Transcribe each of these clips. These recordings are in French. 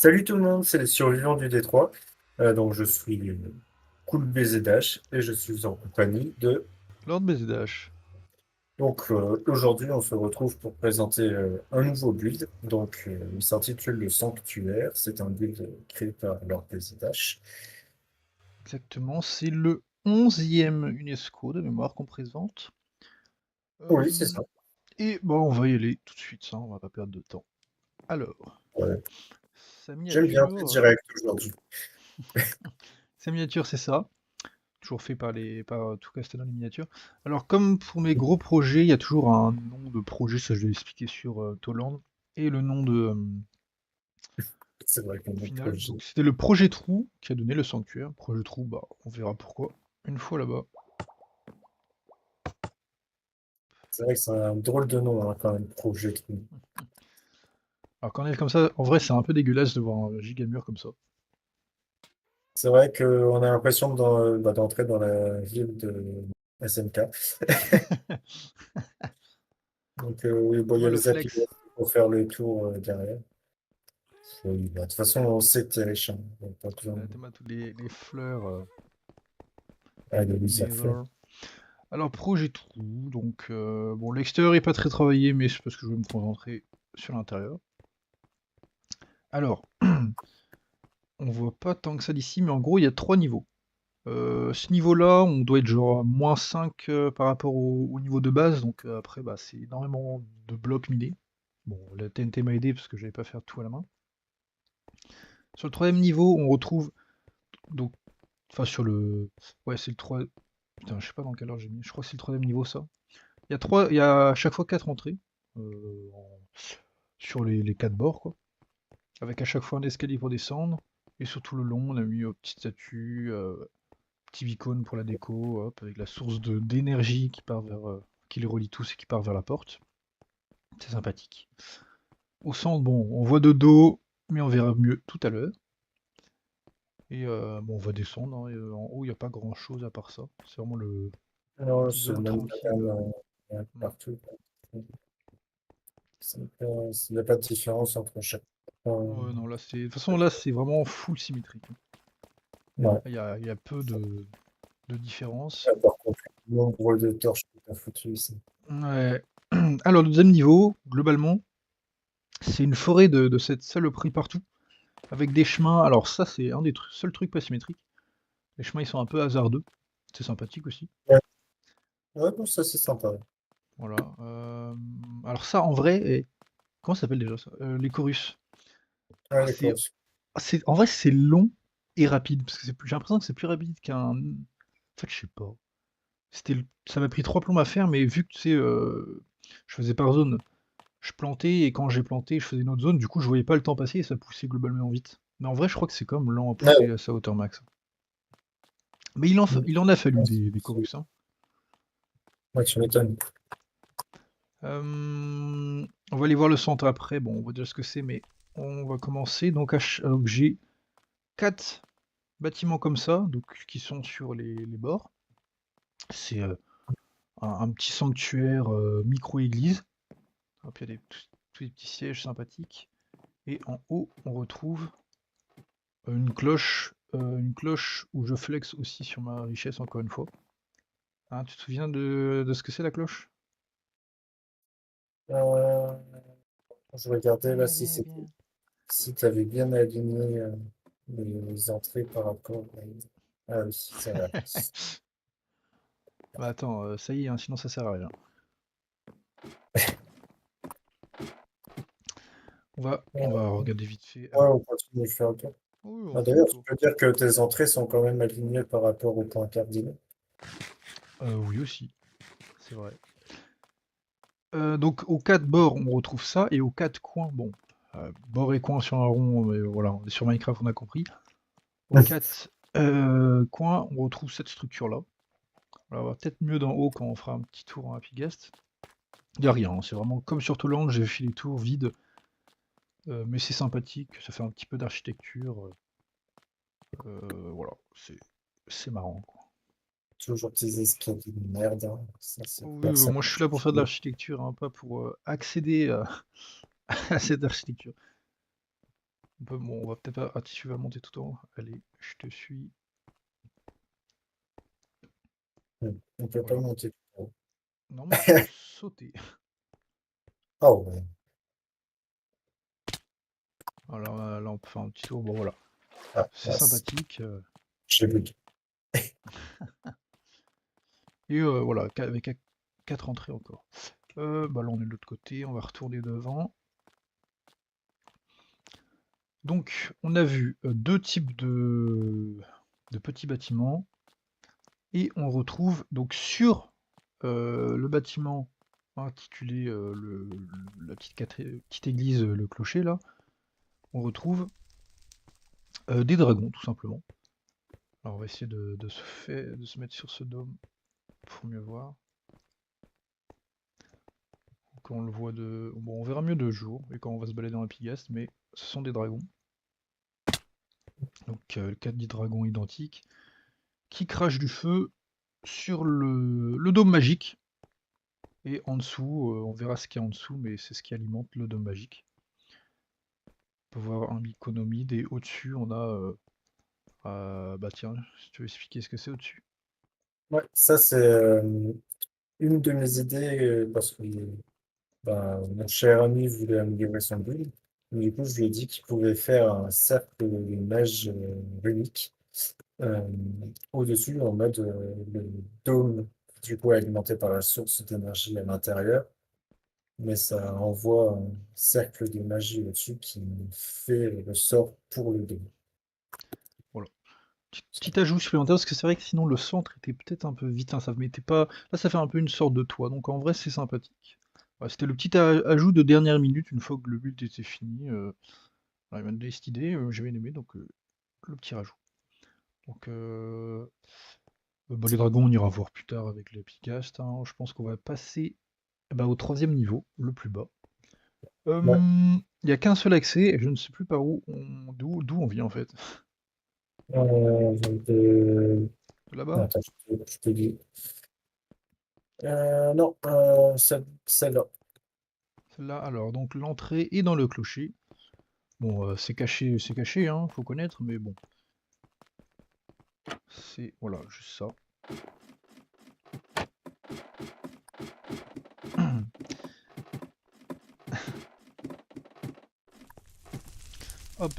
Salut tout le monde, c'est les survivants du Détroit. Donc je suis Cool BZH et je suis en compagnie de... Lord BZH. Donc aujourd'hui on se retrouve pour présenter un nouveau build. Donc il s'intitule le Sanctuaire. C'est un build créé par Lord BZH. Exactement, c'est le 11e UNESCO de mémoire qu'on présente. Oui, c'est Euh, ça. et bon, on va y aller tout de suite, ça, on va pas perdre de temps. Alors, Ouais. sa J'aime bien, miniature, c'est direct aujourd'hui. sa miniature, c'est ça. Toujours fait par tout casté dans les miniatures. Alors, comme pour mes gros projets, il y a toujours un nom de projet, ça je vais l'expliquer sur Toland, et le nom C'est vrai qu'on a final. projet. Donc, c'était le projet Trou qui a donné le sanctuaire. Projet Trou, bah, on verra pourquoi une fois là-bas. C'est vrai que c'est un drôle de nom hein, quand même, projet. Alors, quand on est comme ça, en vrai, c'est un peu dégueulasse de voir un giga mur comme ça. C'est vrai qu'on a l'impression d'entrer dans la ville de SNK. Donc, oui, bon, On il y a voit le les appuis flex. pour faire le tour derrière. Oui, bah, de toute façon, on sait que t'es riche. Hein. Donc, pas besoin T'as tous les fleurs de lui faire. Nether. Alors, projet trou. Donc, bon, l'extérieur est pas très travaillé, mais c'est parce que je vais me concentrer sur l'intérieur. Alors, on voit pas tant que ça d'ici, mais en gros, il y a 3 niveaux. Ce niveau-là, on doit être genre à -5 par rapport au niveau de base. Donc, après, bah, c'est énormément de blocs minés. Bon, la TNT m'a aidé parce que j'avais pas faire tout à la main. Sur le troisième niveau, on retrouve donc, enfin sur le, ouais, c'est le 3. Putain, je sais pas dans quelle heure j'ai mis. Je crois que c'est le troisième niveau, ça. Il y a à chaque fois 4 entrées sur les 4 bords, quoi. Avec à chaque fois un escalier pour descendre. Et sur tout le long, on a mis petites statues, petits icônes pour la déco, hop, avec la source d'énergie qui part vers, qui les relie tous et qui part vers la porte. C'est sympathique. Au centre, bon, on voit de dos, mais on verra mieux tout à l'heure. Et bon, on va descendre, hein, et, en haut, il n'y a pas grand chose à part ça. C'est vraiment le Non, petite c'est le zone même tranquille. pattern Hmm. partout. Il n'y a pas de différence entre chaque. Ouais, non, là, c'est. De toute façon, là, c'est vraiment full symétrique, hein. Ouais. Il y a peu de différence. Par contre, le nombre de torches que t'as foutu ici. Ouais. Alors, le deuxième niveau, globalement, c'est une forêt de cette saloperie partout, avec des chemins. Alors, ça, c'est un des seuls trucs pas symétriques. Les chemins, ils sont un peu hasardeux. C'est sympathique aussi. Ouais, ouais, bon, ça c'est sympa. Voilà. Alors, ça, en vrai, comment ça s'appelle déjà ça? Les chorus. Ouais, Ah, les courses. en vrai, c'est long et rapide, parce que j'ai l'impression que c'est plus rapide qu'un. En fait, je sais pas. Ça m'a pris 3 plombes à faire, mais vu que tu sais, je faisais par zone, je plantais et quand j'ai planté, je faisais une autre zone, du coup, je voyais pas le temps passer et ça poussait globalement vite. Mais en vrai, je crois que c'est quand même lent à Ouais, pousser à sa hauteur max. Mais il en a fallu ouais, des chorus, hein. ouais, tu m'étonnes. On va aller voir le centre après. Bon, on va dire ce que c'est, mais on va commencer. Donc, donc j'ai 4 bâtiments comme ça, donc qui sont sur les bords. C'est un petit sanctuaire micro-église. Hop, il y a tous des petits sièges sympathiques. Et en haut, on retrouve une cloche où je flex aussi sur ma richesse, encore une fois. Hein, tu te souviens de ce que c'est la cloche? Euh, je regardais là Viens, viens, viens. si tu avais bien aligné les entrées par rapport à... Ah oui, ça va. Bah attends, ça y est, hein, sinon ça sert à rien. On va Ouais, regarder vite fait. on continue de faire le tour. Oui, on Ah, fait le d'ailleurs, tu tour. peux dire que tes entrées sont quand même alignées par rapport aux points cardinaux. Oui aussi, c'est vrai. Donc aux 4 bords, on retrouve ça, et aux 4 coins, bon, bord et coin sur un rond, mais voilà, on est sur Minecraft, on a compris. Aux 4 coins, on retrouve cette structure-là. On va voir peut-être mieux d'en haut quand on fera un petit tour en Happy Guest. Il n'y a rien, hein, c'est vraiment comme sur Toland, j'ai fait les tours vides, mais c'est sympathique, ça fait un petit peu d'architecture. Voilà, c'est marrant, quoi. Toujours tes escaliers de merde. Hein. Ça, c'est Oui, faire ça moi je comme suis tu là pour faire de veux. l'architecture, hein, pas pour accéder à cette architecture. Bon, on va peut-être pas... Ah, tu vas monter tout en haut. Allez, je te suis. On peut pas Voilà. monter tout en haut. Normalement, tu peux sauter. Oh, ouais. Alors là, on peut faire un petit tour. Bon, voilà. Ah, C'est mince. sympathique. J'ai vu. Et voilà, avec 4 entrées encore. Bah là, on est de l'autre côté. On va retourner devant. Donc, on a vu deux types de petits bâtiments. Et on retrouve donc sur le bâtiment intitulé la petite église, le clocher là, on retrouve des dragons tout simplement. Alors on va essayer de se mettre sur ce dôme pour mieux voir. Quand on le voit de. Bon, on verra mieux de jour et quand on va se balader dans la Pigaste, mais ce sont des dragons. Donc 4 dragons identiques qui crachent du feu sur le dôme magique. Et en dessous, on verra ce qu'il y a en dessous, mais c'est ce qui alimente le dôme magique. On peut voir un Myconomide et au-dessus on a bah tiens, si tu veux expliquer ce que c'est au-dessus. Ouais, ça, c'est une de mes idées parce que bah, mon cher ami voulait améliorer son build. Du coup, je lui ai dit qu'il pouvait faire un cercle de mage runique euh, au-dessus en mode le dôme, du coup, est alimenté par la source d'énergie à l'intérieur. Mais ça envoie un cercle de magie au-dessus qui fait le sort pour le dôme. Voilà. Petit ajout supplémentaire parce que c'est vrai que sinon le centre était peut-être un peu vite, hein, ça mettait pas. Là ça fait un peu une sorte de toit, donc en vrai c'est sympathique. Voilà, c'était le petit ajout de dernière minute une fois que le build était fini. Il m'a donné cette idée, j'ai bien aimé, donc le petit rajout. Donc bah, les dragons on ira voir plus tard avec les Picast, hein. Je pense qu'on va passer bah, au troisième niveau, le plus bas. Ouais. Il n'y a qu'un seul accès, et je ne sais plus par d'où on vient en fait. Donc, De là-bas? attends, je te dis. Non, celle-là. Celle-là, alors, donc l'entrée est dans le clocher. Bon, c'est caché, hein, faut connaître, mais bon, c'est, voilà, juste ça. Hop,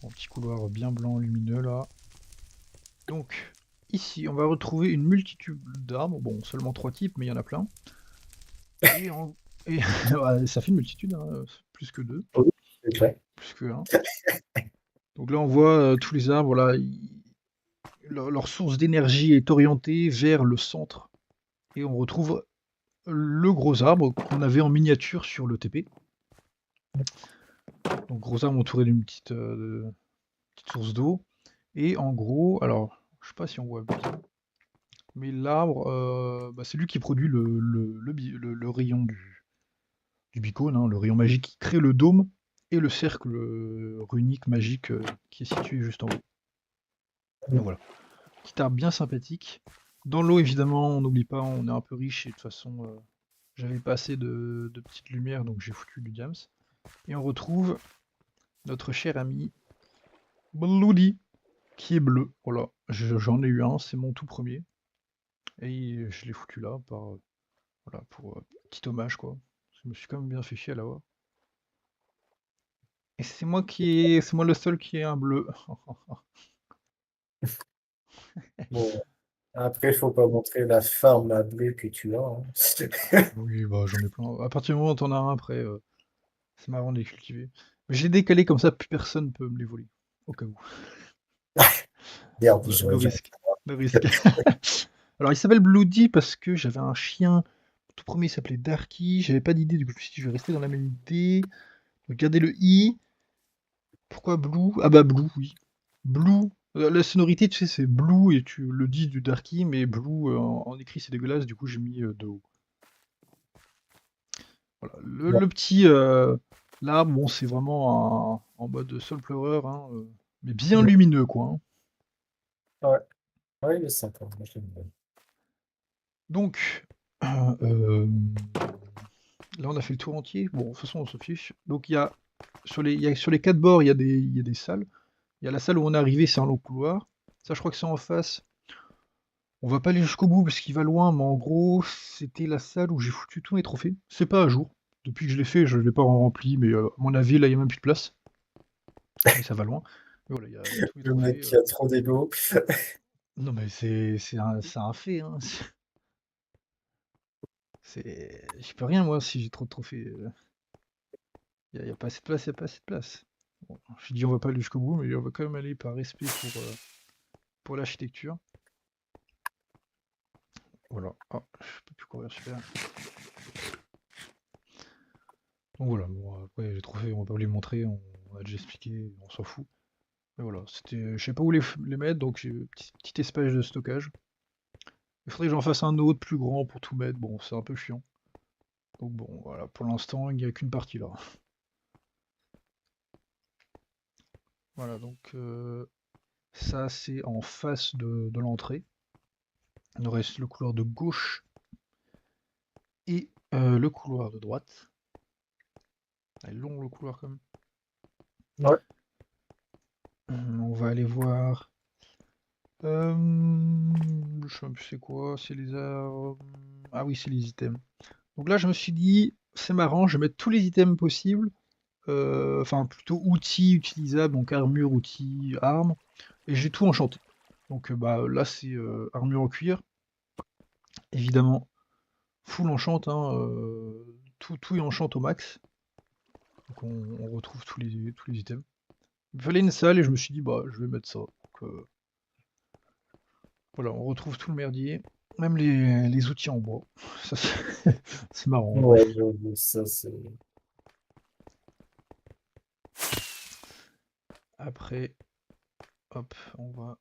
un petit couloir bien blanc, lumineux, là. Donc, ici, on va retrouver une multitude d'arbres. Bon, seulement 3 types, mais il y en a plein. Et, et ouais, ça fait une multitude, hein, plus que 2, Oui, c'est vrai. plus que 1. Donc là, on voit tous les arbres, voilà, leur source d'énergie est orientée vers le centre. Et on retrouve le gros arbre qu'on avait en miniature sur le TP. Donc gros arbre entouré d'une petite source d'eau. Et en gros, alors, je sais pas si on voit bien, mais l'arbre, bah, c'est lui qui produit le rayon du Bicone, hein, le rayon magique qui crée le dôme et le cercle runique magique qui est situé juste en haut. Donc voilà, petit arbre bien sympathique. Dans l'eau, évidemment, on n'oublie pas, on est un peu riche et de toute façon, j'avais pas assez de petites lumières, donc j'ai foutu du diams. Et on retrouve notre cher ami Bloody, qui est bleu. Voilà, j'en ai eu un, c'est mon tout premier. Et je l'ai foutu là voilà, pour petit hommage quoi. Je me suis quand même bien fait chier à l'avoir. Et c'est moi le seul qui est un bleu. Bon, après, il faut pas montrer la farm à blé que tu as, hein. Oui, bah j'en ai plein. À partir du moment où t'en as un après, c'est marrant de les cultiver. Mais je l'ai décalé comme ça, plus personne peut me les voler. Au cas où. Merde, Voilà, j'aurais dû. le risque. Alors il s'appelle Bloody parce que j'avais un chien. Tout premier il s'appelait Darky. J'avais pas d'idée, du coup je me suis dit je vais rester dans la même idée. Regardez le i. Pourquoi Blue? Ah bah Blue, oui. Blue. La sonorité, tu sais, c'est Blue et tu le dis du Darky, mais Blue en écrit c'est dégueulasse, du coup j'ai mis de haut. Voilà. Bon, Le petit là, bon, c'est vraiment en mode Soul Pleureur, hein, mais bien ouais, lumineux quoi, hein. ouais, ouais, il est sympa. Moi, je l'aime bien. Donc, euh, là on a fait le tour entier. Bon, de toute façon on se fiche. Donc il y a sur les 4 bords, il y a des salles. Il y a la salle où on est arrivé, c'est un long couloir. Ça, je crois que c'est en face. On va pas aller jusqu'au bout parce qu'il va loin, mais en gros, c'était la salle où j'ai foutu tous mes trophées. C'est pas à jour. Depuis que je l'ai fait, je l'ai pas rempli, mais à mon avis, là, il y a même plus de place. Mais ça va loin. Mais voilà, il y a tous mes Le mec trophées. qui a trop d'ego. Non, mais c'est un fait, hein. J'y peux rien, moi, si j'ai trop de trophées. Y a pas assez de place, y a pas assez de place. Bon, je dis on va pas aller jusqu'au bout, mais on va quand même aller par respect pour l'architecture. Voilà. Ah, je peux plus courir, super. Donc voilà, bon, après les trophées, on va pas les montrer, on a déjà expliqué, on s'en fout. Mais voilà, je sais pas où les mettre, donc j'ai un petit espace de stockage. Il faudrait que j'en fasse un autre plus grand pour tout mettre, bon, c'est un peu chiant. Donc bon, voilà, pour l'instant, il n'y a qu'une partie là. Voilà, donc ça c'est en face de l'entrée. Il nous reste le couloir de gauche et le couloir de droite. Il est long le couloir quand même. Ouais. On va aller voir. Je sais même plus c'est quoi, c'est les armes. Ah oui, c'est les items. Donc là, je me suis dit, c'est marrant, je vais mettre tous les items possibles. Enfin, plutôt outils utilisables, donc armure, outils, armes. Et j'ai tout enchanté. Donc bah, là, c'est armure en cuir. Évidemment, full enchant, hein, tout est enchant au max. Donc on retrouve tous les items. Il me fallait une salle et je me suis dit, bah, je vais mettre ça. Donc, voilà, on retrouve tout le merdier, même les outils en bois. Ça, c'est marrant en vrai. Ouais, j'avoue, ça c'est. Après, hop, on va.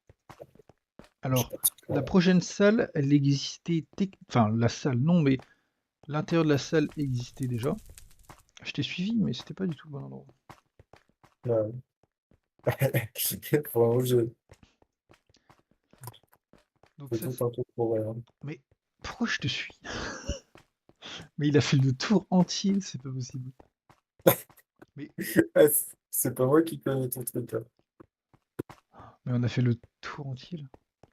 Alors, la prochaine salle, elle existait. Enfin, la salle, non, mais l'intérieur de la salle existait déjà. Je t'ai suivi, mais c'était pas du tout le bon endroit. Ouais. Vraiment, Donc, j'ai ça, tout un truc pour rien. mais pourquoi je te suis? Mais il a fait le tour entier, c'est pas possible. Mais, Ah, c'est pas moi qui connais ton truc, hein. mais on a fait le tour entier là.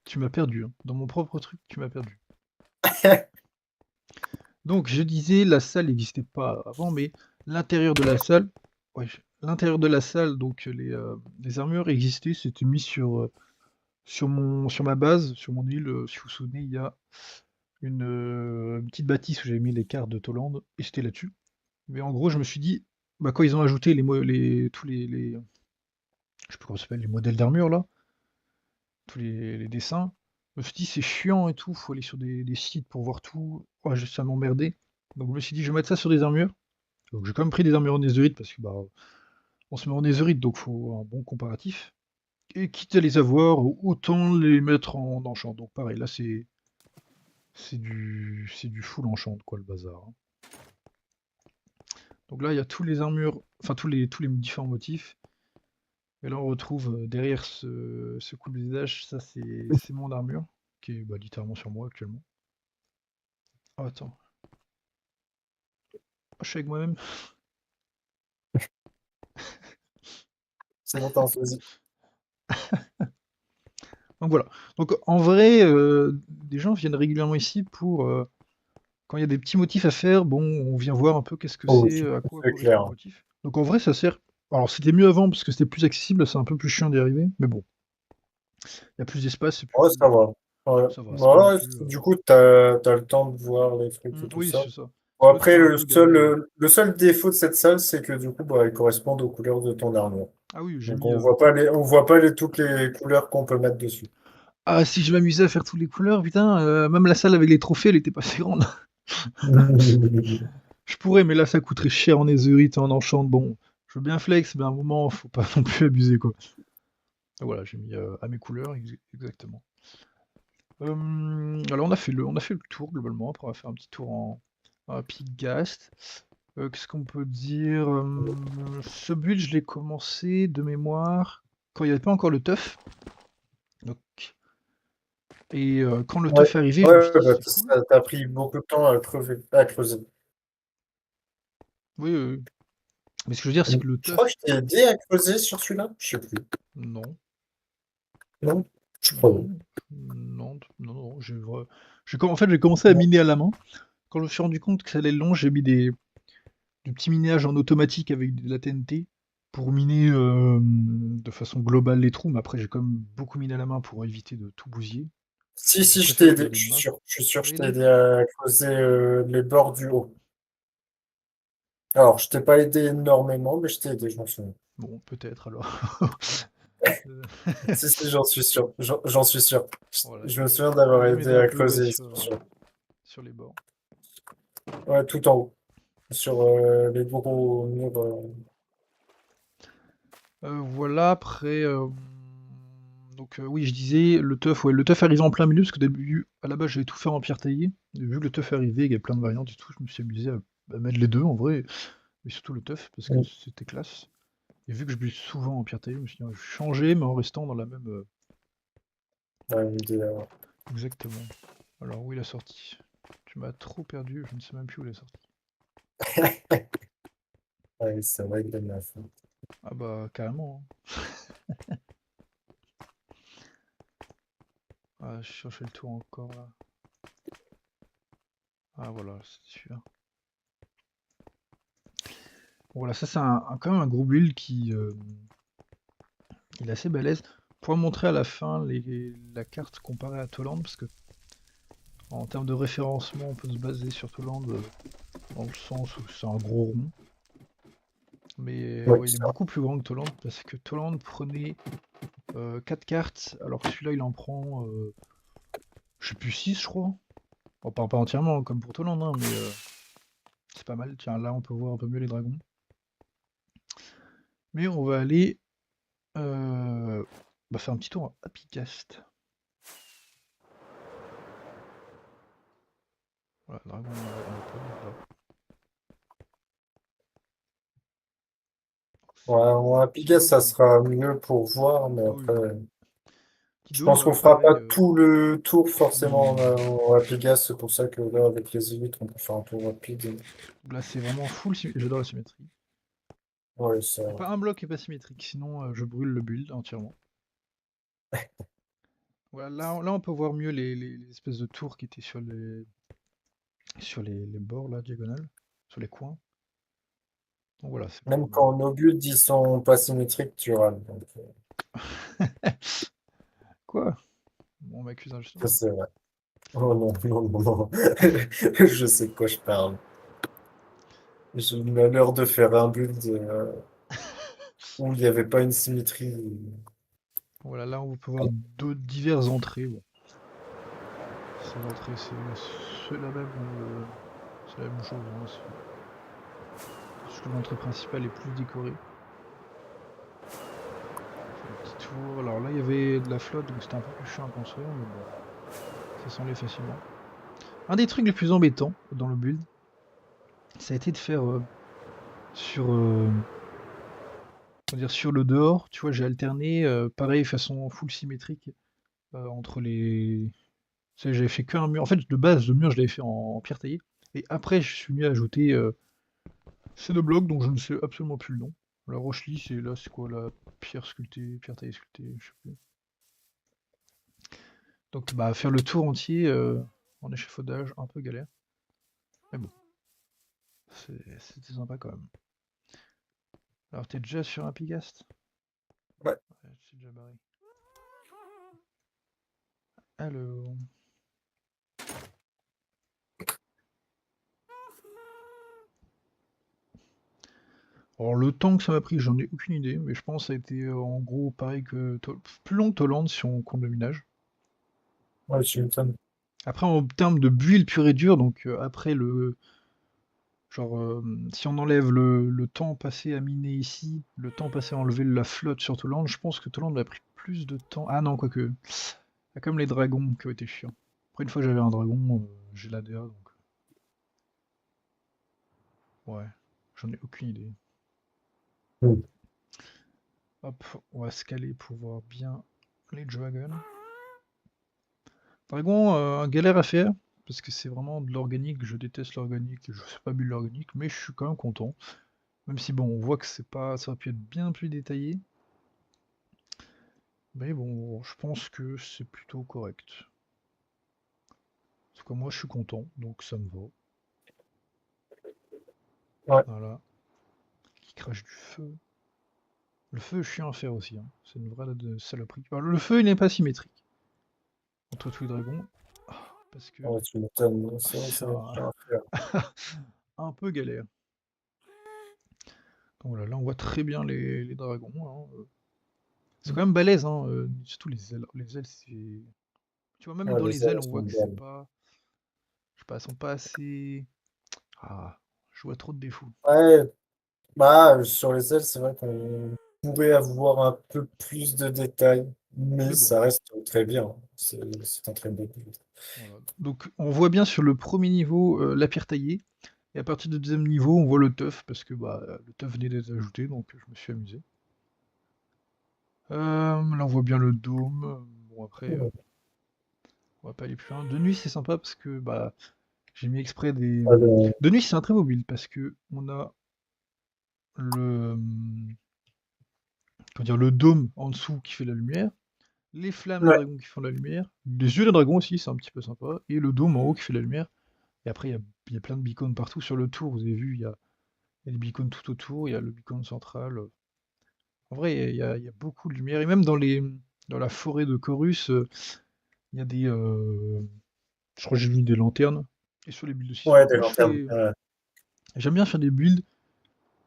Tu m'as perdu, hein. Dans mon propre truc, tu m'as perdu. Donc, je disais, la salle n'existait pas avant, mais l'intérieur de la salle, ouais, l'intérieur de la salle, donc les armures existaient, c'était mis sur ma base, sur mon île. Si vous vous souvenez, il y a une petite bâtisse où j'avais mis les cartes de Tolande, et c'était là-dessus. Mais en gros, je me suis dit, bah, quand ils ont ajouté tous je sais plus comment ça s'appelle, les modèles d'armure là, tous les dessins, je me suis dit, c'est chiant et tout, faut aller sur des sites pour voir tout. Ouais, ça m'emmerdait. Donc je me suis dit, je vais mettre ça sur des armures. Donc j'ai quand même pris des armures en netherite parce que bah on se met en netherite, donc faut un bon comparatif. Et quitte à les avoir, autant les mettre en enchant. Donc pareil, là c'est du full enchant quoi le bazar, hein. Donc là il y a tous les armures, enfin tous les différents motifs. Et là on retrouve derrière ce coup de visage, ça c'est mon armure, qui est bah, littéralement sur moi actuellement. Oh, attends, oh, je suis avec moi-même. C'est bon, t'en choisis. Donc voilà. Donc en vrai, des gens viennent régulièrement ici pour quand il y a des petits motifs à faire, bon, on vient voir un peu qu'est-ce que Oh, c'est, oui, à quoi c'est correspond le clair. motif. Donc en vrai, ça sert. Alors c'était mieux avant parce que c'était plus accessible, là c'est un peu plus chiant d'y arriver, mais bon, il y a plus d'espace, c'est Ouais, plus. ça va. Ouais. Ça va, c'est pas non Voilà, plus. du coup, t'as le temps de voir les trucs et tout Oui, ça. c'est ça. Bon, Parce que l'autre après, c'était un peu galère. le seul défaut de cette salle, c'est que du coup, bah, ils correspondent aux couleurs de ton armure. Ah oui, j'ai Donc, mis. on voit pas toutes les couleurs qu'on peut mettre dessus. Ah, si je m'amusais à faire toutes les couleurs, putain, même la salle avec les trophées, elle était pas assez grande. Je pourrais, mais là ça coûterait cher en netherite et en enchant. Bon, je veux bien flex, mais à un moment, faut pas non plus abuser quoi. Donc voilà, j'ai mis à mes couleurs, exactement. Alors on a fait le tour globalement, après on va faire un petit tour en Pigast. Qu'est-ce qu'on peut dire? Ce build, je l'ai commencé de mémoire quand il n'y avait pas encore le teuf. Donc, et quand le Ouais, teuf est arrivé, je me ouais, suis dit bah, c'est cool. ça t'a pris beaucoup de temps à creuser. Oui, oui, oui. Mais ce que je veux dire, c'est que le Je crois teuf, que je t'ai aidé à creuser sur celui-là. Je sais plus. non, Non? Je crois. non, non, en fait, j'ai commencé à Non. miner à la main. Quand je me suis rendu compte que ça allait long, j'ai mis du petit minage en automatique avec de la TNT pour miner de façon globale les trous, mais après j'ai quand même beaucoup miné à la main pour éviter de tout bousiller. Si, J'ai si, je t'ai préféré aidé. garder une main. Je suis sûr Tu que m'as je t'ai aidé? aidé à creuser les bords du haut. Alors, je t'ai pas aidé énormément, mais je t'ai aidé, je m'en souviens. Bon, peut-être alors. Euh, Si, si, j'en suis sûr. J'en suis sûr. voilà, Je me souviens d'avoir faut bien aidé m'aider un à peu ouais, creuser, c'est sûr. sur les bords. Ouais, tout en haut. Sur les gros murs. Voilà, après, donc oui, je disais, le teuf arrive en plein milieu, parce que début, à la base, j'avais tout fait en pierre taillée. Et vu que le teuf arrivait, il y avait plein de variantes et tout, je me suis amusé à mettre les deux en vrai, mais surtout le teuf, parce que c'était classe. Et vu que je build souvent en pierre taillée, je me suis dit, ah, je vais changer, mais en restant dans la même. Ouais, l'idée, Exactement. Alors, où il est sorti? Tu m'as trop perdu, je ne sais même plus où il est sorti. ouais, ça va être de ma faute. Ah bah, carrément, hein. Ah, je cherchais le tour encore là. Ah voilà, c'est sûr. Bon, voilà, ça c'est quand même un gros build qui il est assez balèze. Pour montrer à la fin la carte comparée à Toland, parce que en termes de référencement, on peut se baser sur Toland dans le sens où c'est un gros rond. Mais Ouais, ouais, il est ça. beaucoup plus grand que Toland, parce que Toland prenait 4 cartes, alors que celui-là il en prend, je sais plus 6 je crois. Bon, pas entièrement comme pour Toland, hein, mais c'est pas mal. Tiens, là on peut voir un peu mieux les dragons. Mais on va aller faire un petit tour à Picast. Voilà, dragon en open, là. Ouais, C'est ouais, petit Pigas, ça dôme. sera mieux pour voir, mais Ah oui, après, oui. Petit je dôme, pense qu'on fera pas pareil. tout le tour forcément Non. à Pigas, c'est pour ça que là, avec les élites, on peut faire un tour rapide. Là, c'est vraiment full. J'adore la symétrie. Ouais, ça. Il n'y a pas un bloc qui est pas symétrique, sinon je brûle le build entièrement. Voilà, là, on peut voir mieux les espèces de tours qui étaient sur les bords, là, diagonales, sur les coins. Donc voilà, c'est quand Même même. quand nos builds ils sont pas symétriques, tu râles. Donc, Quoi? On m'accuse ça, injustement là. c'est vrai. Oh non, non, non, non. Je sais de quoi je parle. J'ai eu le malheur de faire un build où il n'y avait pas une symétrie. Voilà, là, on peut voir diverses entrées. Bon, ces entrées, c'est la même chose, hein, juste que l'entrée principale est plus décorée. Fait le petit tour. Alors là, il y avait de la flotte, donc c'était un peu plus chiant à construire, mais bon, ça s'enlève facilement. Un des trucs les plus embêtants dans le build, ça a été de faire sur, comment dire, sur le dehors, tu vois, j'ai alterné, pareil, façon full symétrique, entre les. Tu sais, j'avais fait qu'un mur. En fait, de base, le mur, je l'avais fait en pierre taillée. Et après, je suis venu ajouter ces deux blocs dont je ne sais absolument plus le nom. La roche lisse et là, c'est quoi la pierre sculptée, pierre taillée sculptée, je sais plus. Donc, bah, faire le tour entier en échafaudage, un peu galère. Mais bon, c'était sympa quand même. Alors, t'es déjà sur un Pigast? Ouais. Ouais, c'est déjà barré. Alors. Alors, le temps que ça m'a pris, j'en ai aucune idée, mais je pense que ça a été en gros pareil que. Plus long que Toland si on compte le minage. Ouais, tu m'étonnes. Après, en termes de build pur et dur, donc après le. Genre, si on enlève le temps passé à miner ici, le temps passé à enlever la flotte sur Toland, je pense que Toland a pris plus de temps. Ah non, quoique. Ah, comme les dragons qui ont été chiants. Après, une fois j'avais un dragon, j'ai l'ADA, donc. Ouais, j'en ai aucune idée. Mm. Hop, on va se caler pour voir bien les dragons. Dragon, un galère à faire, parce que c'est vraiment de l'organique, je déteste l'organique, je sais pas build l'organique, mais je suis quand même content. Même si bon, on voit que c'est pas, ça aurait pu être bien plus détaillé. Mais bon, je pense que c'est plutôt correct. En tout cas, moi, je suis content, donc ça me va. Ouais, Voilà. Qui crache du feu. Le feu est chiant à faire aussi, hein. C'est une vraie saloperie. Alors, le feu, il n'est pas symétrique entre tous les dragons. Parce que ouais, tu m'étonnes. C'est vrai que c'est ça va être chiant à faire. un peu galère. Donc voilà, là, on voit très bien les dragons, hein. C'est quand même balèze, hein. Surtout les ailes. Les ailes, c'est. Tu vois, même Ouais, dans les les ailes, ailes on sont voit que c'est belles. pas. Je sais pas, elles sont pas assez. Ah, je vois trop de défauts. Ouais, bah, sur les ailes, c'est vrai qu'on pourrait avoir un peu plus de détails, mais Mais bon, ça reste très bien. C'est un très beau build. voilà. Donc, on voit bien sur le premier niveau la pierre taillée. Et à partir du deuxième niveau, on voit le teuf, parce que bah, le teuf venait d'être ajouté, donc je me suis amusé. Là, on voit bien le dôme. Bon, après, Ouais, on va pas aller plus loin. De nuit, c'est sympa, parce que bah, j'ai mis exprès des. le- De nuit, c'est un très beau build, parce que on a le, comment dire, le dôme en dessous qui fait la lumière, les flammes des ouais, dragons qui font la lumière, les yeux des dragons aussi, c'est un petit peu sympa, et le dôme en haut qui fait la lumière. Et après, il y a plein de beacons partout sur le tour, vous avez vu, il y a des beacons tout autour, il y a le beacon central. En vrai, il y a beaucoup de lumière, et même dans la forêt de Chorus, il y a des. Je crois que j'ai vu des lanternes, et sur les builds aussi. ouais, des Moi, lanternes. Ouais. j'aime bien faire des builds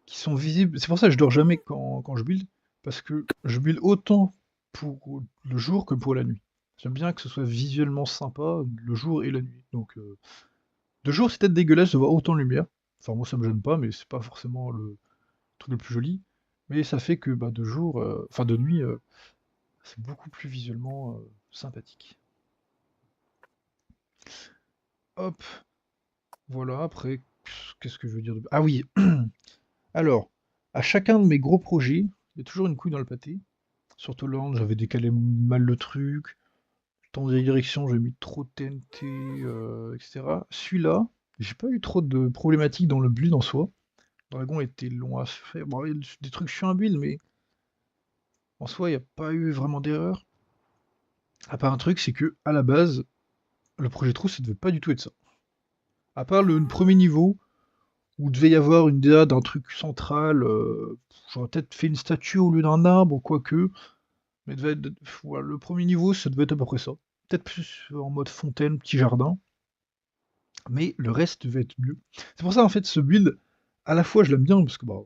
qui sont visibles. C'est pour ça que je dors jamais quand je build, parce que je build autant pour le jour que pour la nuit. J'aime bien que ce soit visuellement sympa le jour et la nuit. Donc, de jour, c'est peut-être dégueulasse de voir autant de lumière. Enfin, moi, ça me gêne pas, mais c'est pas forcément le truc le plus joli. Mais ça fait que bah, de jour, enfin de nuit, c'est beaucoup plus visuellement sympathique. Hop, voilà, après, qu'est-ce que je veux dire de. Ah oui, alors, à chacun de mes gros projets, il y a toujours une couille dans le pâté. Sur Toland, j'avais décalé mal le truc. Temps de direction, j'ai mis trop de TNT, etc. Celui-là, j'ai pas eu trop de problématiques dans le build en soi. Le dragon était long à faire. Bon, il y a des trucs chiants à build, mais en soi, il n'y a pas eu vraiment d'erreur. À part un truc, c'est que à la base, le projet trou, ça devait pas du tout être ça. À part le premier niveau, où il devait y avoir une DA d'un truc central, j'aurais peut-être fait une statue au lieu d'un arbre, ou quoique. Mais voilà, le premier niveau, ça devait être à peu près ça. Peut-être plus en mode fontaine, petit jardin. Mais le reste devait être mieux. C'est pour ça, en fait, ce build, à la fois, je l'aime bien, parce que bah,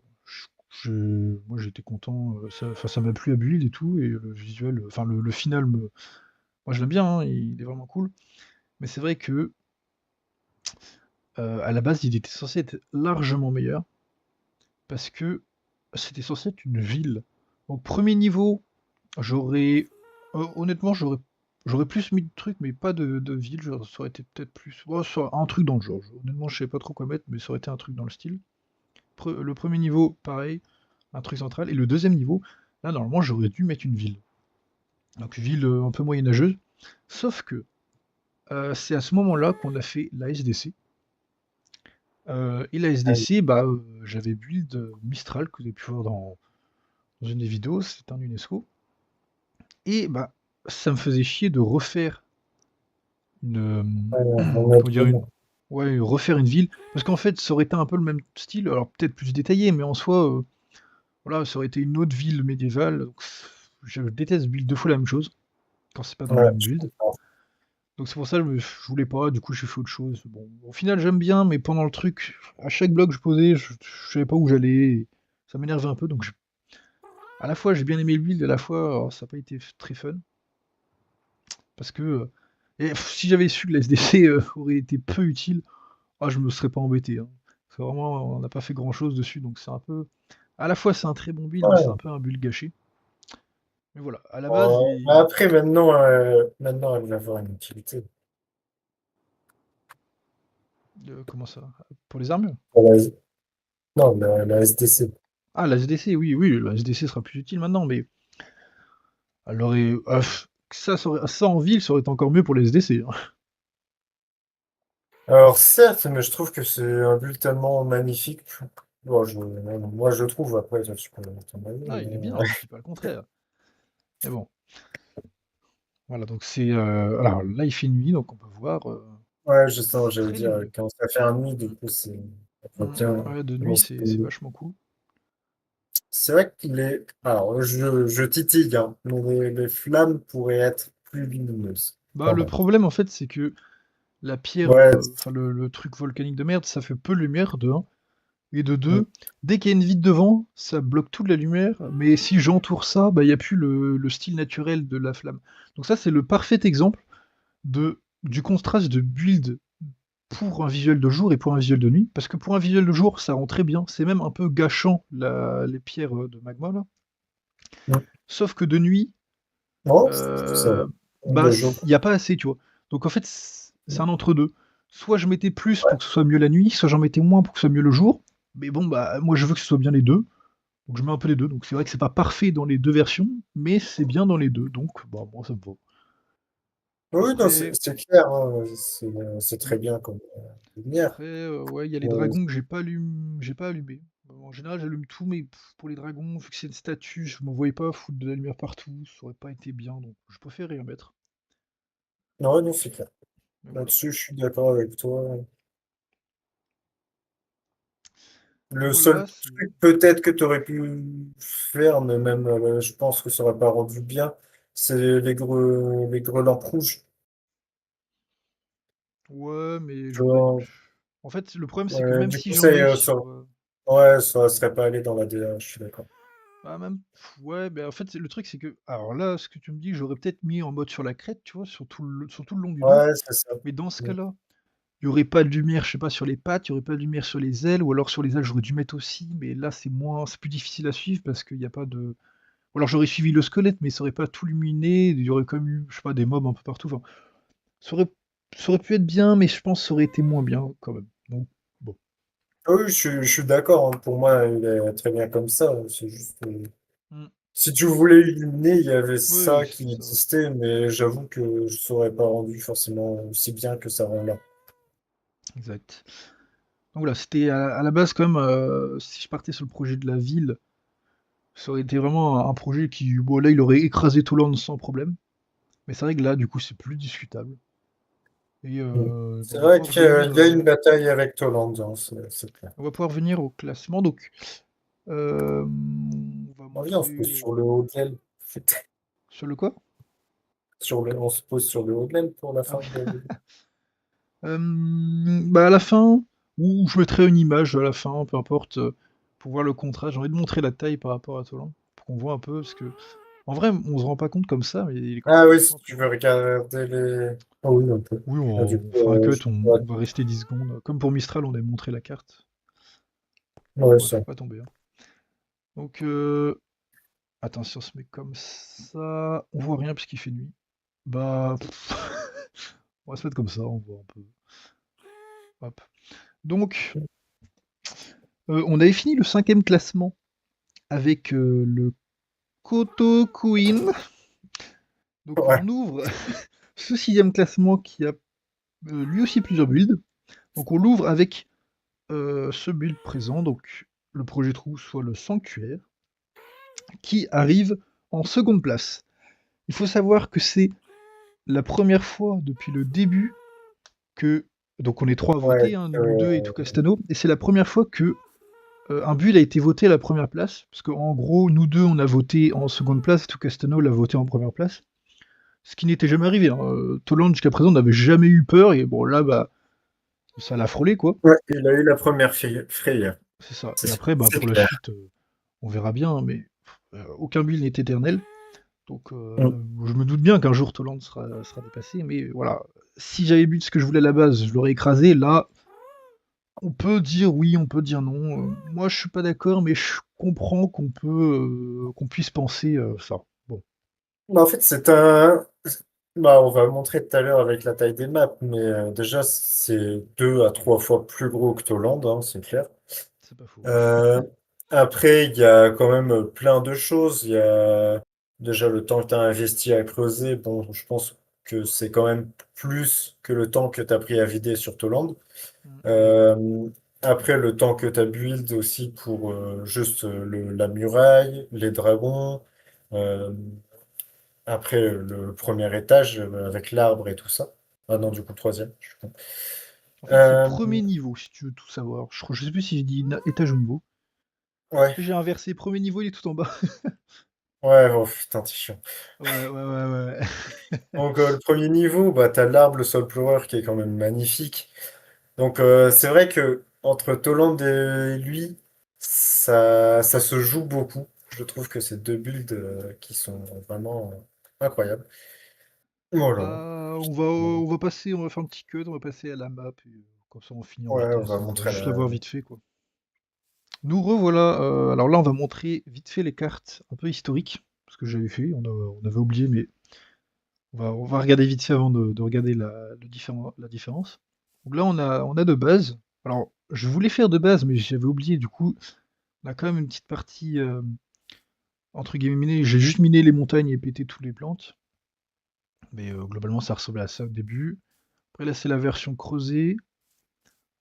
moi j'étais content, enfin, ça m'a plu à build et tout, et le visuel, enfin le final, moi je l'aime bien, hein, il est vraiment cool. Mais c'est vrai que à la base, il était censé être largement meilleur, parce que c'était censé être une ville. Donc premier niveau, j'aurais honnêtement, j'aurais plus mis de trucs, mais pas de ville, ça aurait été peut-être plus bon, un truc dans le genre. Honnêtement, je sais pas trop quoi mettre, mais ça aurait été un truc dans le style. Le premier niveau, pareil, un truc central. Et le deuxième niveau, là, normalement, j'aurais dû mettre une ville. Donc, une ville un peu moyenâgeuse. Sauf que c'est à ce moment-là qu'on a fait la SDC. Et la SDC, bah, j'avais build Mistral, que vous avez pu voir dans une des vidéos, c'est un UNESCO. Et bah, ça me faisait chier de refaire une. On a Comment dire dit, Ouais, refaire une ville. Parce qu'en fait, ça aurait été un peu le même style, alors peut-être plus détaillé, mais en soi, voilà, ça aurait été une autre ville médiévale. Donc, je déteste build deux fois la même chose quand c'est pas dans le ouais, même je build. comprends. Donc c'est pour ça que je voulais pas, du coup j'ai fait autre chose. Bon, au final j'aime bien, mais pendant le truc, à chaque bloc que je posais, je savais pas où j'allais. Et ça m'énervait un peu, donc à la fois j'ai bien aimé le build, et à la fois ça n'a pas été très fun. Parce que si j'avais su que la SDC aurait été peu utile, ah, je me serais pas embêté, hein. Parce que vraiment, on n'a pas fait grand chose dessus, donc c'est un peu. À la fois c'est un très bon build, mais c'est un Ouais. peu un build gâché. Mais voilà, à la base, Mais après, maintenant, elle va avoir une utilité. comment ça? Pour les armures? Pour non, la SDC. Ah, la SDC, oui, oui, la SDC sera plus utile maintenant, mais elle aurait. Ça en ville, ça aurait été encore mieux pour les SDC, hein. Alors certes, mais je trouve que c'est un build tellement magnifique. Bon, moi, je trouve, après, ça, tu peux avoir ton avis, Ah, il est mais, bien, je dis pas le contraire. Mais bon, voilà, donc c'est alors là, il fait nuit, donc on peut voir, ouais, justement, c'est j'allais très dire, lumineux. quand ça fait un nuit, du Mmh. coup, c'est ça Mmh. bien Ouais, de nuit, commencer c'est vachement cool. c'est vrai qu'il est. Alors, je titille, hein, mais les flammes pourraient être plus lumineuses, Bah, quand le même. problème, en fait, c'est que la pierre, Ouais, enfin le truc volcanique de merde, ça fait peu de lumière, de un, et de mm, 2, dès qu'il y a une vide devant, ça bloque toute la lumière, mais si j'entoure ça, bah, il y a plus le style naturel de la flamme. Donc ça, c'est le parfait exemple du contraste de build pour un visuel de jour et pour un visuel de nuit, parce que pour un visuel de jour, ça rend très bien, c'est même un peu gâchant les pierres de magma là. mm. Sauf que de nuit, Non, c'est vrai. euh, bah De jour. il n'y a pas assez, tu vois. Donc en fait, c'est un entre-deux. Soit je mettais plus Ouais. pour que ce soit mieux la nuit, soit j'en mettais moins pour que ce soit mieux le jour. Mais bon, bah moi je veux que ce soit bien les deux. Donc je mets un peu les deux. Donc c'est vrai que c'est pas parfait dans les deux versions, mais c'est bien dans les deux. Donc bah moi ça me va. Oui, non, Après, c'est clair, hein, c'est hmm, très bien comme lumière. après ouais, il y a les Euh, dragons que j'ai pas allumé. En général, j'allume tout, mais pour les dragons, vu que c'est une statue, je me voyais pas foutre de la lumière partout, ça aurait pas été bien, donc je préfère rien mettre. non, non, c'est clair. Mais voilà. Là-dessus, je suis d'accord avec toi. Le Voilà, seul c'est. truc peut-être que tu aurais pu faire, mais même je pense que ça aurait pas rendu bien, c'est les grelins rouges. Ouais, mais Tu j'aurais. vois, En fait, le problème, c'est que même du si coup, j'en mets sur. ouais, ça serait pas allé dans la DA, je suis d'accord. Ah, même. Ouais, ben en fait, le truc, c'est que. Alors là, ce que tu me dis, j'aurais peut-être mis en mode sur la crête, tu vois, sur tout le long du dos. Ouais, c'est ça. Mais dans ce Mm. cas-là, il y aurait pas de lumière, je sais pas, sur les pattes, il y aurait pas de lumière sur les ailes, ou alors sur les ailes, j'aurais dû mettre aussi, mais là, c'est plus difficile à suivre parce qu'il n'y a pas de. Ou alors j'aurais suivi le squelette, mais ça aurait pas tout illuminé, il y aurait comme eu, je sais pas, des mobs un peu partout. Enfin, ça aurait, ça aurait pu être bien, mais je pense que ça aurait été moins bien quand même. Donc, bon. Ah oui, je suis d'accord, hein. Pour moi, il est très bien comme ça. C'est juste, Mm. si tu voulais illuminer, il y avait Oui, ça qui c'est vrai. existait, mais j'avoue que je saurais pas rendu forcément aussi bien que ça rend là. Exact. Donc voilà, c'était à la base quand même, si je partais sur le projet de la ville, ça aurait été vraiment un projet qui, bon là, il aurait écrasé Toulon sans problème. Mais c'est vrai que là, du coup, c'est plus discutable. Et Mm. bah, C'est vrai qu'il y a une euh, bataille avec Toland, hein, c'est clair. on va pouvoir venir au classement. Donc, on va Ah oui, on se montrer pose sur le haut de l'aile. sur le quoi? On se pose sur le haut de l'aile pour la Ah fin oui. de la vidéo. Bah à la fin, ou je mettrai une image à la fin, peu importe, pour voir le contraste. J'ai envie de montrer la taille par rapport à Toulon, pour qu'on voit un peu, parce que en vrai, on se rend pas compte comme ça, mais les Ah oui, contrastes sont si un peu tu veux grands. regarder les. Ah oui, un peu. Oui, Ah, du on coup, fera un cut, ouais, on va rester 10 secondes. Comme pour Mistral, on avait montré la carte. ouais, Ouais, ça. faut pas tomber, hein. Donc, attends, si on se met comme ça, on voit rien puisqu'il fait nuit. Bah, on va se mettre comme ça, on voit un peu. Hop. Donc, on avait fini le cinquième classement avec le Koto Queen. Donc, Ouais, on ouvre ce sixième classement qui a lui aussi plusieurs builds. Donc, on l'ouvre avec ce build présent, donc le projet trou, soit le sanctuaire, qui arrive en seconde place. Il faut savoir que c'est la première fois depuis le début que. Donc on est trois à ouais, voter, hein, nous deux et tout Castano, et c'est la première fois que un build a été voté à la première place, parce qu'en gros, nous deux on a voté en seconde place, et tout Castano l'a voté en première place, ce qui n'était jamais arrivé, hein. Toland jusqu'à présent n'avait jamais eu peur, et bon là, bah, ça l'a frôlé, quoi. ouais, il a eu la première frayeur. C'est ça. Et C'est après, bah, c'est pour la clair. suite, on verra bien, hein, mais aucun build n'est éternel. Donc, Mm. je me doute bien qu'un jour Toland sera dépassé, mais voilà. Si j'avais bu ce que je voulais à la base, je l'aurais écrasé. Là, on peut dire oui, on peut dire non. Moi, je suis pas d'accord, mais je comprends qu'on puisse penser ça. Bon, Bah, en fait, c'est un. Bah, on va montrer tout à l'heure avec la taille des maps, mais déjà, c'est 2 à 3 fois plus gros que Toland, hein, c'est clair. c'est pas faux. Euh, Après, il y a quand même plein de choses. Il y a déjà le temps que tu as investi à creuser. Bon, je pense que c'est quand même plus que le temps que tu as pris à vider sur Toland. Oui, Euh, Après, le temps que tu as build aussi pour juste la muraille, les dragons. euh, Après, le premier étage avec l'arbre et tout ça. Ah non, du coup, troisième. Je suis con. En fait, c'est Euh, premier niveau, si tu veux tout savoir. Je sais plus si j'ai dit étage ou niveau. ouais, J'ai inversé, premier niveau, il est tout en bas. ouais, oh putain, t'es chiant. Ouais, ouais, ouais, ouais. Donc, le premier niveau, bah, t'as l'arbre, le Soul Flower qui est quand même magnifique. Donc, c'est vrai que entre Toland et lui, ça se joue beaucoup. Je trouve que c'est deux builds qui sont vraiment incroyables. Voilà. On va passer, on va faire un petit cut, on va passer à la map, et comme ça on finit en Ouais, on vitesse, va hein, on va montrer juste la la. voir vite fait, quoi. Nous revoilà, alors là on va montrer vite fait les cartes un peu historiques, parce que j'avais fait, on avait oublié, mais on va regarder vite fait avant de regarder la différence. Donc là on a de base, alors je voulais faire de base, mais j'avais oublié, du coup, on a quand même une petite partie, entre guillemets, minée, j'ai juste miné les montagnes et pété toutes les plantes, mais globalement ça ressemblait à ça au début. Après là c'est la version creusée.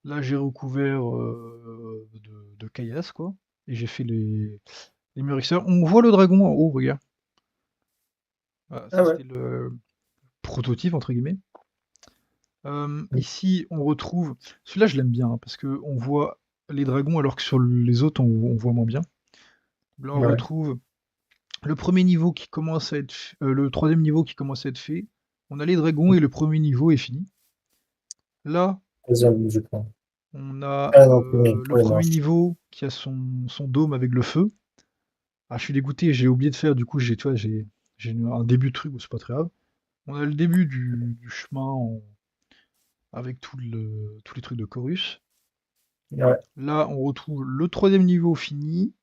Là, j'ai recouvert de caillasse, quoi. Et j'ai fait les mûrisseurs. On voit le dragon en haut, regarde. Voilà, Ah ça, ouais. c'était le prototype, entre guillemets. Ici, on retrouve. Celui-là, je l'aime bien, hein, parce que on voit les dragons, alors que sur les autres, on voit moins bien. Là, on Ouais. retrouve le premier niveau qui commence à être. Le troisième niveau qui commence à être fait. On a les dragons et le premier niveau est fini. Là, Deuxième, je crois. on a Ah non, premier. le Oui, non. premier niveau qui a son dôme avec le feu. Ah, je suis dégoûté, j'ai oublié de faire, du coup, tu vois, j'ai un début de truc, bon, c'est pas très grave. On a le début du chemin avec tous les trucs de Chorus. Ouais. Là, on retrouve le troisième niveau fini,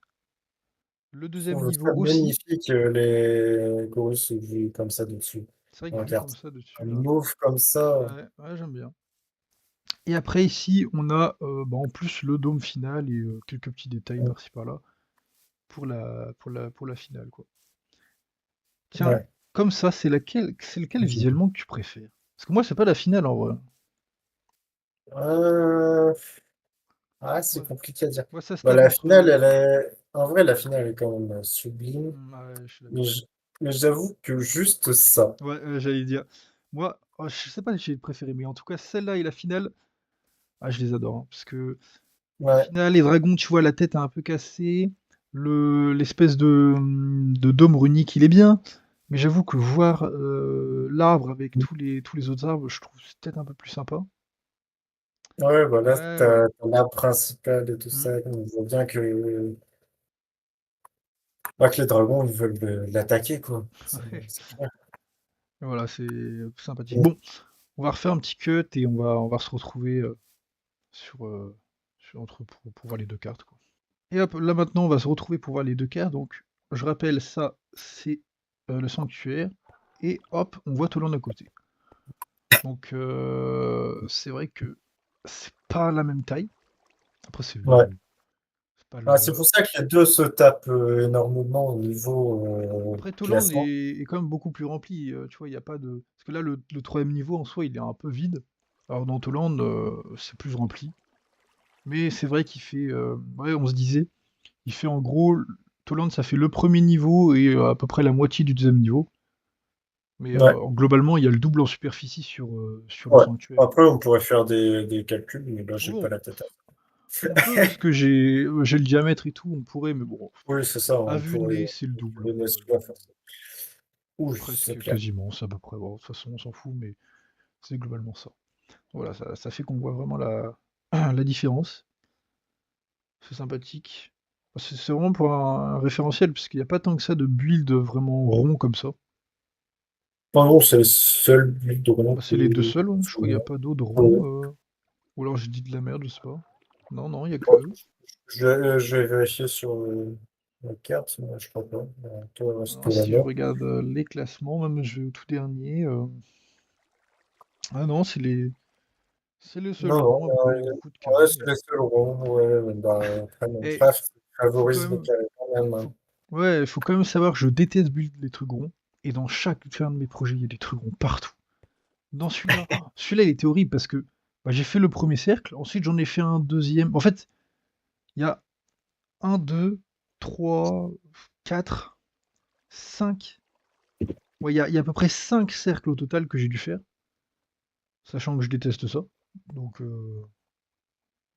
le Je deuxième trouve ça niveau aussi. magnifique, les chorus vus comme ça dessus, C'est vrai que en vu comme carte. ça dessus, Un là. mauve comme ça. Ouais, ouais, j'aime bien. Et après, ici, on a bah, en plus le dôme final et quelques petits détails par-ci par-là pour la finale, quoi. Tiens, Ouais. comme ça, c'est lequel visuellement que tu préfères? Parce que moi, c'est pas la finale en vrai. Euh, Ah, c'est Moi, compliqué à dire. moi, ça se Bah, tape la entre. finale, elle est. En vrai, la finale est quand même sublime. Ouais, je suis Mais d'accord. mais j'avoue que juste ça. Ouais, j'allais dire. Moi, oh, je sais pas si j'ai préféré, mais en tout cas, celle-là et la finale, ah, je les adore, hein, parce que la Ouais. finale, les dragons, tu vois, la tête est un peu cassée. L'espèce de dôme runique, il est bien. Mais j'avoue que voir l'arbre avec tous les autres arbres, je trouve c'est peut-être un peu plus sympa. Ouais, voilà, Ouais, ouais. t'as l'arbre principal et tout Mm. ça. On voit bien que, bah, que les dragons, ils veulent l'attaquer, quoi. C'est clair. Voilà, c'est sympathique. Bon, on va refaire un petit cut et on va se retrouver sur, pour voir les deux cartes, quoi. Et hop, là maintenant, on va se retrouver pour voir les deux cartes. Donc, je rappelle, ça, c'est le sanctuaire. Et hop, on voit Toland à côté. Donc, c'est vrai que c'est pas la même taille. Après, Ouais. c'est pas Ah, c'est le. pour ça que les deux se tapent énormément au niveau Après, Toland classement. est quand même beaucoup plus rempli. Tu vois, il n'y a pas de. Parce que là, le troisième niveau en soi, il est un peu vide. Alors, dans Toland, c'est plus rempli. Mais c'est vrai qu'il fait. Ouais, on se disait, il fait en gros. Toland, ça fait le premier niveau et à peu près la moitié du deuxième niveau. Mais Ouais. globalement, il y a le double en superficie sur le Ouais. sanctuaire, quoi. Après, on pourrait faire des calculs, mais là, j'ai pas Bon, la tête à on peut, parce que j'ai le diamètre et tout, on pourrait, mais bon, Oui, c'est ça, à on vue de pourrait nez, c'est le double, hein, le mettre sous la force. Oui, c'est presque, clair. quasiment, c'est à peu près. Bon, de toute façon, on s'en fout, mais c'est globalement ça. Voilà, ça fait qu'on voit vraiment la différence. C'est sympathique. C'est vraiment pour un référentiel, parce qu'il n'y a pas tant que ça de build vraiment rond comme ça. Enfin, non, c'est le seul but de vraiment Bah, c'est les deux que. seuls, ouais. Je crois qu'il n'y a pas d'autres Ouais. ronds. Ou alors j'ai dit de la merde, je sais pas. Non, non, il n'y a que eux. Je vais vérifier sur la carte, mais je crois pas. Toi, Alors, c'était la si je merde. regarde les classements, même je vais au tout dernier. Ah non, c'est le seul Non, non, rond avec beaucoup de ouais, carrés. c'est les seuls ronds. Ouais, bah, après, Et Minecraft faut quand favorise les même, carrés quand même, hein. faut, ouais, faut quand même savoir que je déteste build les trucs ronds. Et dans chaque fin de mes projets, il y a des trucs ronds partout. Dans celui-là, celui-là, il était horrible parce que Bah, j'ai fait le premier cercle, ensuite j'en ai fait un deuxième. En fait, il y a un, 2, 3, 4, 5. Ouais, il y a à peu près 5 cercles au total que j'ai dû faire, sachant que je déteste ça. Donc,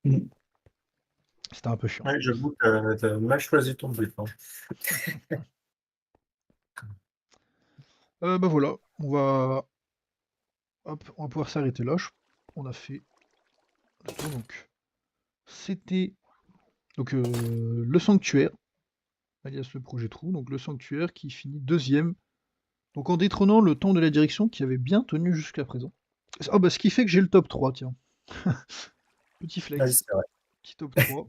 Mm. c'était un peu chiant. Ouais, j'avoue que tu mal choisi ton but, hein. Bah voilà, on va pouvoir s'arrêter là. On a fait le tour, donc c'était donc le sanctuaire, alias le projet trou, donc le sanctuaire qui finit deuxième, donc en détrônant le temps de la direction qui avait bien tenu jusqu'à présent. Oh bah ce qui fait que j'ai le top 3, tiens. Petit Ouais, flex, c'est vrai. petit top 3,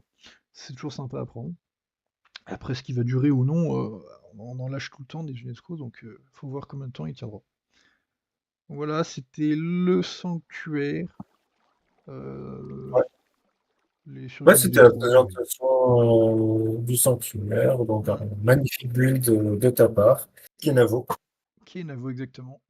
c'est toujours sympa à prendre. Après ce qui va durer ou non, on en lâche tout le temps des UNESCO, donc faut voir combien de temps il tiendra. Donc voilà, c'était le sanctuaire, Ouais. les Ouais, survivants c'était des la trous. présentation du sanctuaire, donc un magnifique build de ta part. Kenavo. Qui est Navo exactement.